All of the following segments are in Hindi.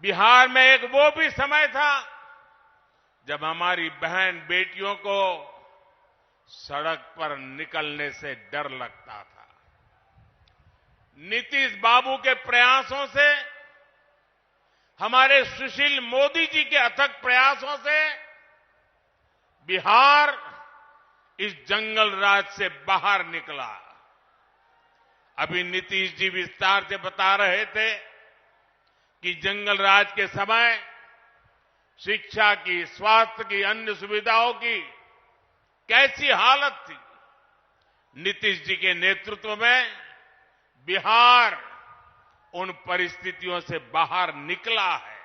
बिहार में एक वो भी समय था जब हमारी बहन बेटियों को सड़क पर निकलने से डर लगता था। नीतीश बाबू के प्रयासों से, हमारे सुशील मोदी जी के अथक प्रयासों से बिहार इस जंगल राज से बाहर निकला। अभी नीतीश जी विस्तार से बता रहे थे कि जंगल राज के समय शिक्षा की, स्वास्थ्य की, अन्य सुविधाओं की कैसी हालत थी। नीतीश जी के नेतृत्व में बिहार उन परिस्थितियों से बाहर निकला है।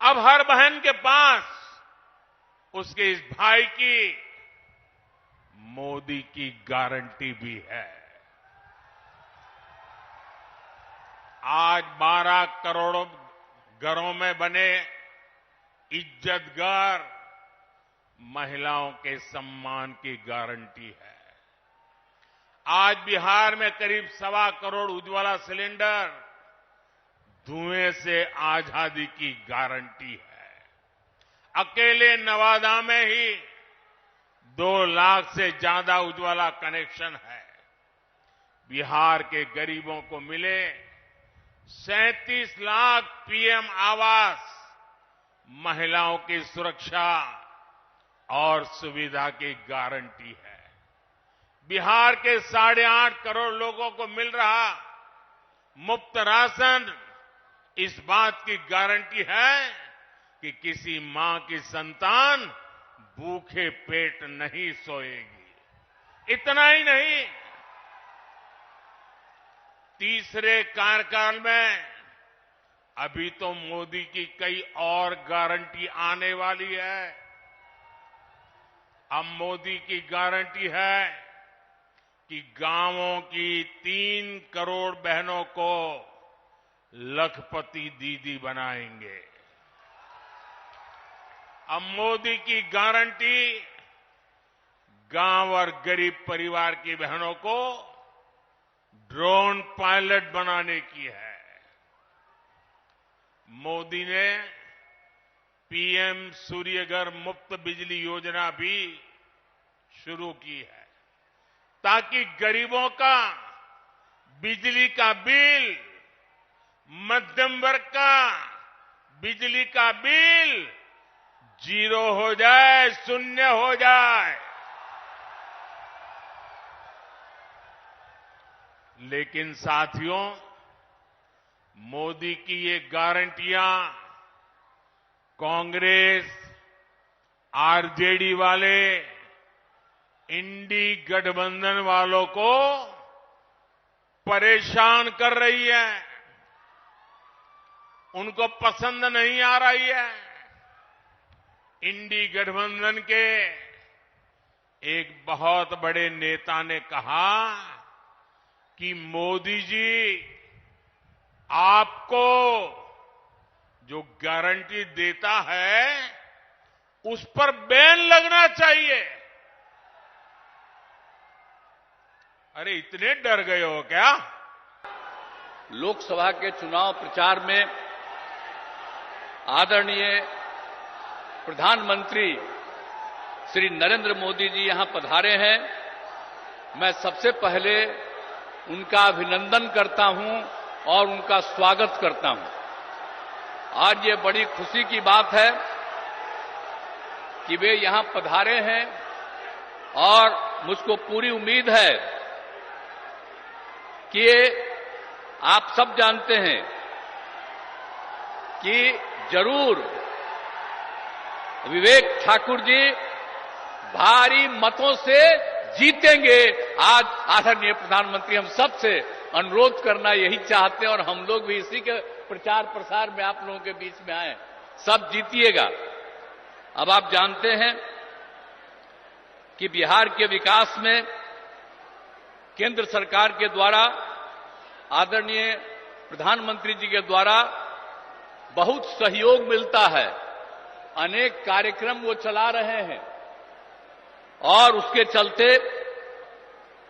अब हर बहन के पास उसके इस भाई की मोदी की गारंटी भी है। आज 12 करोड़ घरों में बने इज्जत घर महिलाओं के सम्मान की गारंटी है। आज बिहार में करीब 1.25 करोड़ उज्ज्वला सिलेंडर धुएं से आजादी की गारंटी है। अकेले नवादा में ही 2 लाख से ज्यादा उज्ज्वला कनेक्शन है। बिहार के गरीबों को मिले 37 लाख पीएम आवास, महिलाओं की सुरक्षा और सुविधा की गारंटी है। बिहार के 8.5 करोड़ लोगों को मिल रहा मुफ्त राशन इस बात की गारंटी है कि किसी मां की संतान भूखे पेट नहीं सोएगी। इतना ही नहीं, तीसरे कार्यकाल में अभी तो मोदी की कई और गारंटी आने वाली है। अब मोदी की गारंटी है कि गांवों की 3 करोड़ बहनों को लखपति दीदी बनाएंगे। अब मोदी की गारंटी गांव और गरीब परिवार की बहनों को ड्रोन पायलट बनाने की है। मोदी ने पीएम सूर्यघर मुफ्त बिजली योजना भी शुरू की है ताकि गरीबों का बिजली का बिल, मध्यम वर्ग का बिजली का बिल 0 हो जाए, शून्य हो जाए। लेकिन साथियों, मोदी की ये गारंटियां कांग्रेस, आरजेडी वाले, इंडी गठबंधन वालों को परेशान कर रही है, उनको पसंद नहीं आ रही है। इंडी गठबंधन के एक बहुत बड़े नेता ने कहा कि मोदी जी आपको जो गारंटी देता है उस पर बैन लगना चाहिए। अरे इतने डर गए हो क्या? लोकसभा के चुनाव प्रचार में आदरणीय प्रधानमंत्री श्री नरेंद्र मोदी जी यहां पधारे हैं। मैं सबसे पहले उनका अभिनंदन करता हूं और उनका स्वागत करता हूं। आज ये बड़ी खुशी की बात है कि वे यहां पधारे हैं और मुझको पूरी उम्मीद है कि आप सब जानते हैं कि जरूर विवेक ठाकुर जी भारी मतों से जीतेंगे। आज आदरणीय प्रधानमंत्री हम सब से अनुरोध करना यही चाहते हैं और हम लोग भी इसी के प्रचार प्रसार में आप लोगों के बीच में आए। सब जीतिएगा। अब आप जानते हैं कि बिहार के विकास में केंद्र सरकार के द्वारा, आदरणीय प्रधानमंत्री जी के द्वारा बहुत सहयोग मिलता है। अनेक कार्यक्रम वो चला रहे हैं और उसके चलते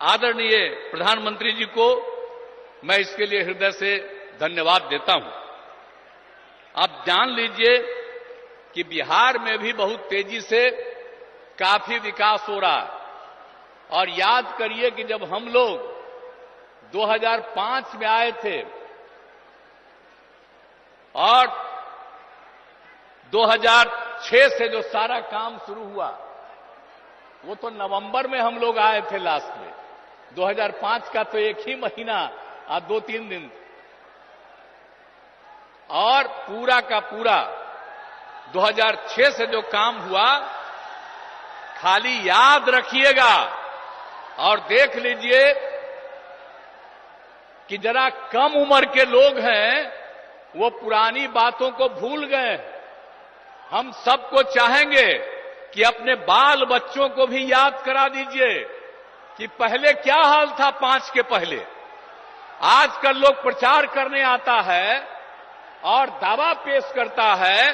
आदरणीय प्रधानमंत्री जी को मैं इसके लिए हृदय से धन्यवाद देता हूं। अब जान लीजिए कि बिहार में भी बहुत तेजी से काफी विकास हो रहा है। और याद करिए कि जब हम लोग 2005 में आए थे और 2006 से जो सारा काम शुरू हुआ, वो तो नवंबर में हम लोग आए थे लास्ट में। 2005 का तो एक ही महीना और 2-3 दिन, और पूरा का पूरा 2006 से जो काम हुआ, खाली याद रखिएगा और देख लीजिए कि जरा कम उम्र के लोग हैं, वो पुरानी बातों को भूल गए। हम सबको चाहेंगे कि अपने बाल बच्चों को भी याद करा दीजिए कि पहले क्या हाल था 5 के पहले। आजकल लोग प्रचार करने आता है और दावा पेश करता है,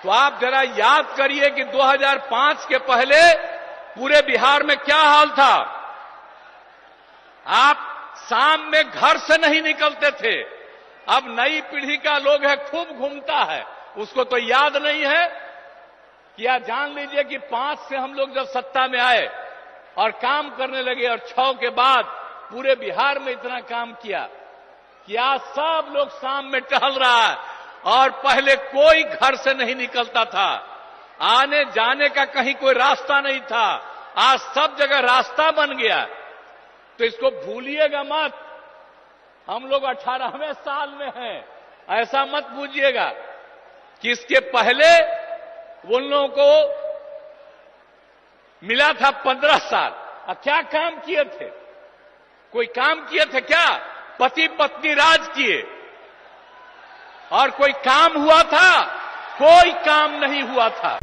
तो आप जरा याद करिए कि 2005 के पहले पूरे बिहार में क्या हाल था। आप शाम में घर से नहीं निकलते थे। अब नई पीढ़ी का लोग है, खूब घूमता है, उसको तो याद नहीं है। क्या जान लीजिए कि 5 से हम लोग जब सत्ता में आए और काम करने लगे और 6 के बाद पूरे बिहार में इतना काम किया कि आज सब लोग शाम में टहल रहा है, और पहले कोई घर से नहीं निकलता था, आने जाने का कहीं कोई रास्ता नहीं था। आज सब जगह रास्ता बन गया। तो इसको भूलिएगा मत। हम लोग 18वें साल में हैं, ऐसा मत बूझिएगा कि इसके पहले उन लोगों को मिला था 15 साल। क्या काम किए थे? कोई काम किए थे क्या? पति पत्नी राज किए, और कोई काम हुआ था? कोई काम नहीं हुआ था।